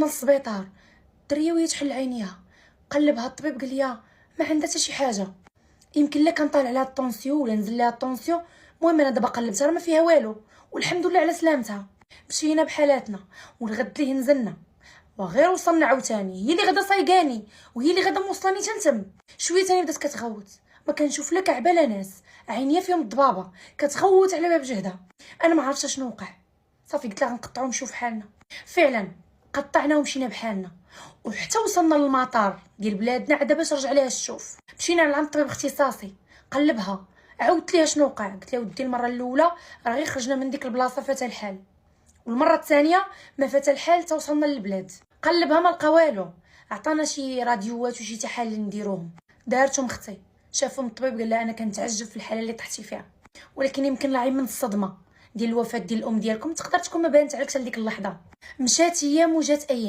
للسبيطار. الدريه وهي تحل عينيها قلبها الطبيب قال لها ما عندها حتى شي حاجه، يمكن لك كنطالع لها الطونسيون ولا نزل لها الطونسيون. المهم انا دابا قلبتها راه ما فيها والو والحمد لله على سلامتها. مشينا بحالاتنا والغد ليه نزلنا وغير وصلنا عاوتاني هي اللي غدا صايقاني وهي اللي غدا موصلاني تنتم. شويه تاني بدات كتغوت، ما كنشوف لا كعبه لا ناس، عينيا فيهم الضبابه كتغوت على باب جهدها. انا ما عرفتش شنو وقع، صافي قلت لها غنقطعو نشوف حالنا. فعلا قطعنا ومشينا بحالنا وحتى وصلنا للمطار ديال بلادنا عاد باش رجع ليها الشوف. مشينا لعند طبيب اختصاصي قلبها، عاودت ليها شنو وقع. قلت لها ودي المره الاولى راه غير خرجنا من ديك البلاصه فات الحال، والمره الثانيه ما فات الحال حتى وصلنا للبلاد. قلبها ما لقى والو، عطانا شي راديوات وشي تحاليل نديروهم دارتهم اختي. شافهم الطبيب قال لها انا كنتعجب في الحاله اللي طحتي فيها، ولكن يمكن لاعين من الصدمه ديال الوفاه ديال الام ديالكم تقدر تكون ما بانت عليك حتى لديك اللحظه. مشات ايام وجات ايام.